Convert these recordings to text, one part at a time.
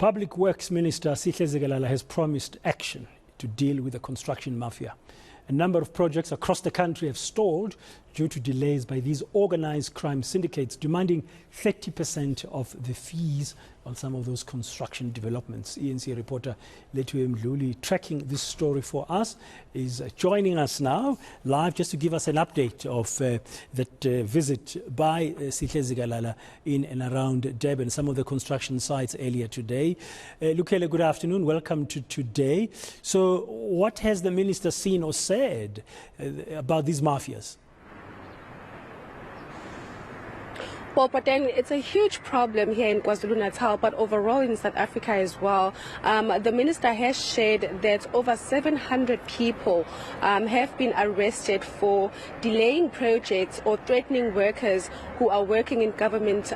Public Works Minister Lethiwe Mdluli has promised action to deal with the construction mafia. A number of projects across the country have stalled due to delays by these organized crime syndicates, demanding 30% of the fees on some of those construction developments. eNCA reporter Lethiwe Mdluli, tracking this story for us, is joining us now live just to give us an update of that visit by Lethiwe Mdluli in and around Durban, some of the construction sites earlier today. Lethiwe, good afternoon. Welcome to today. So what has the minister seen or said about these mafias? Well, but then it's a huge problem here in KwaZulu-Natal, but overall in South Africa as well. The minister has shared that over 700 people have been arrested for delaying projects or threatening workers who are working in government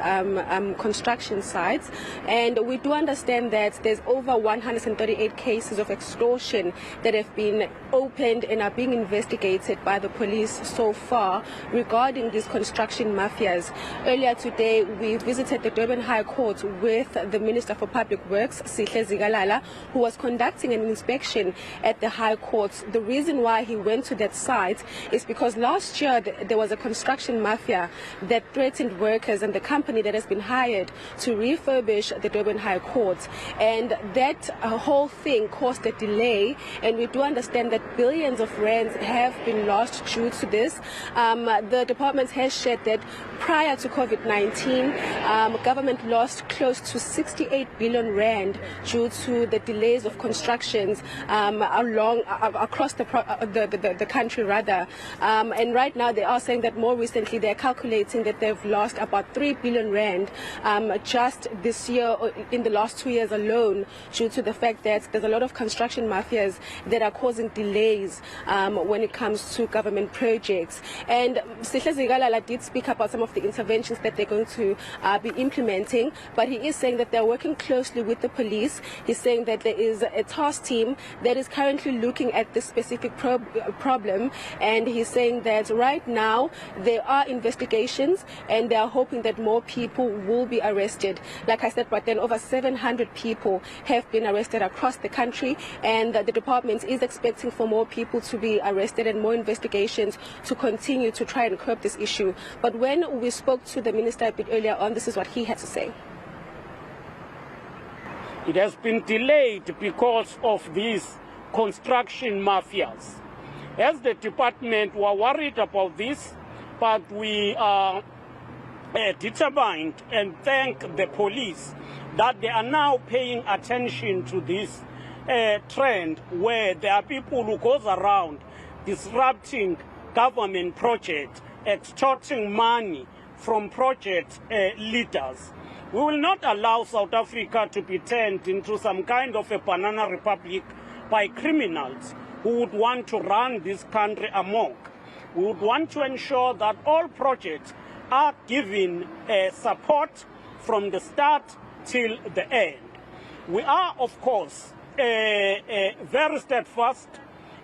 construction sites. And we do understand that there's over 138 cases of extortion that have been opened and are being investigated by the police so far regarding these construction mafias. Earlier today, we visited the Durban High Court with the Minister for Public Works, Lethiwe Mdluli, who was conducting an inspection at the High Court. The reason why he went to that site is because last year there was a construction mafia that threatened workers and the company that has been hired to refurbish the Durban High Court. And that whole thing caused a delay, and we do understand that billions of rands have been lost due to this. The department has shared that prior to COVID-19, government lost close to 68 billion rand due to the delays of constructions across the country rather. And right now they are saying that more recently they're calculating that they've lost about 3 billion rand just this year, in the last 2 years alone, due to the fact that there's a lot of construction mafias that are causing delays when it comes to government projects. And Lethiwe Mdluli did speak about some of the interventions that they're going to be implementing, but he is saying that they're working closely with the police. He's saying that there is a task team that is currently looking at this specific problem, and he's saying that right now there are investigations and they are hoping that more people will be arrested. Like I said, but then over 700 people have been arrested across the country, and the department is expecting for more people to be arrested and more investigations to continue to try and curb this issue. But when we spoke to the minister a bit earlier on, this is what he had to say. It has been delayed because of these construction mafias. As the department, we are worried about this, but we are determined and thank the police that they are now paying attention to this trend where there are people who goes around disrupting government projects, extorting money from project leaders. We will not allow South Africa to be turned into some kind of a banana republic by criminals who would want to run this country amok. We would want to ensure that all projects are given support from the start till the end. We are, of course, very steadfast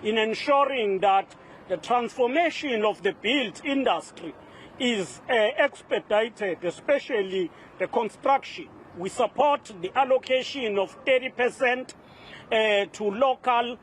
in ensuring that the transformation of the built industry is expedited, especially the construction. We support the allocation of 30% to local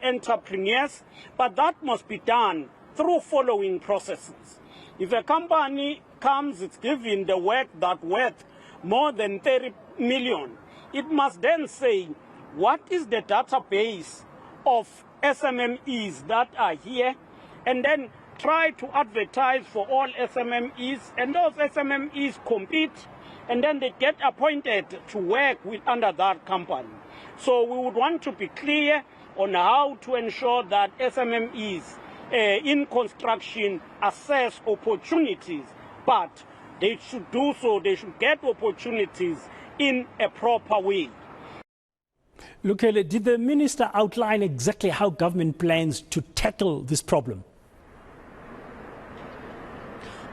entrepreneurs, but that must be done through following processes. If a company comes, it's given the work that worth more than 30 million, it must then say, what is the database of SMMEs that are here, and then try to advertise for all SMMEs, and those SMMEs compete, and then they get appointed to work under that company. So we would want to be clear on how to ensure that SMMEs in construction assess opportunities, but they should do so, they should get opportunities in a proper way. Lethiwe, did the minister outline exactly how government plans to tackle this problem?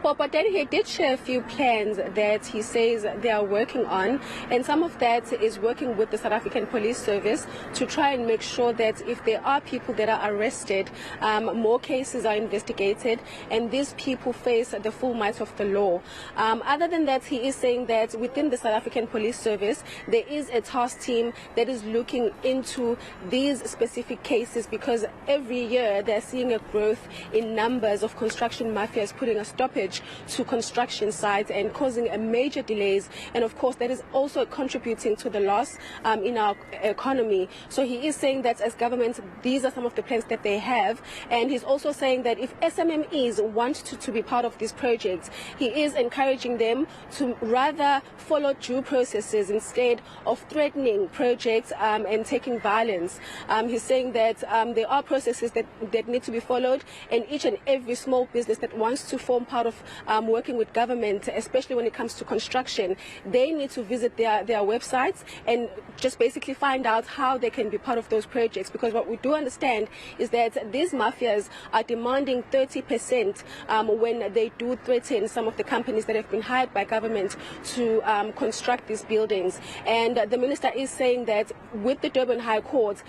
Well, but then he did share a few plans that he says they are working on, and some of that is working with the South African Police Service to try and make sure that if there are people that are arrested, more cases are investigated, and these people face the full might of the law. Other than that, he is saying that within the South African Police Service, there is a task team that is looking into these specific cases, because every year they're seeing a growth in numbers of construction mafias putting a stoppage to construction sites and causing a major delays, and of course that is also contributing to the loss in our economy. So he is saying that as government, these are some of the plans that they have, and he's also saying that if SMMEs want to be part of these projects, he is encouraging them to rather follow due processes instead of threatening projects and taking violence. He's saying that there are processes that need to be followed, and each and every small business that wants to form part of working with government, especially when it comes to construction, they need to visit their websites and just basically find out how they can be part of those projects, because what we do understand is that these mafias are demanding 30% when they do threaten some of the companies that have been hired by government to construct these buildings. And the minister is saying that with the Durban High Court,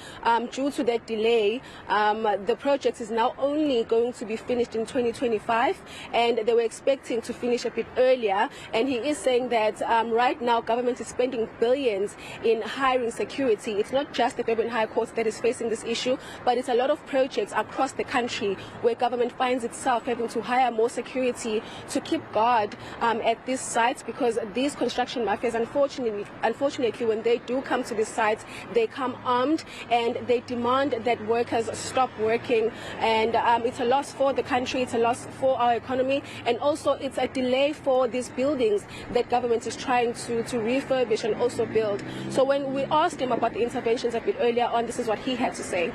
due to that delay, the project is now only going to be finished in 2025, and they were expecting to finish a bit earlier. And he is saying that right now government is spending billions in hiring security. It's not just the Durban High Court that is facing this issue, but it's a lot of projects across the country where government finds itself having to hire more security to keep guard at these sites, because these construction mafias, unfortunately, when they do come to these sites, they come armed and they demand that workers stop working. And it's a loss for the country, it's a loss for our economy, and also it's a delay for these buildings that government is trying to refurbish and also build. So when we asked him about the interventions a bit earlier on, this is what he had to say.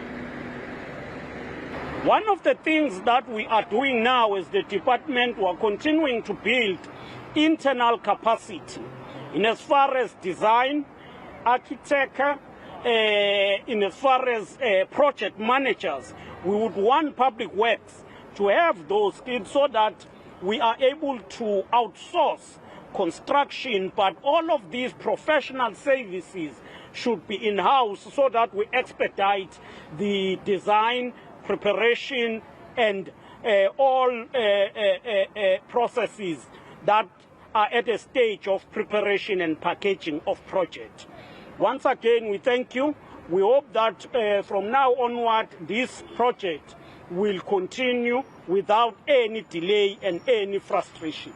One of the things that we are doing now as the department, we are continuing to build internal capacity in as far as design, architecture, in as far as project managers. We would want public works to have those skills so that we are able to outsource construction, but all of these professional services should be in-house so that we expedite the design, preparation, and all processes that are at a stage of preparation and packaging of project. Once again, we thank you. We hope that from now onward, this project will continue without any delay and any frustration.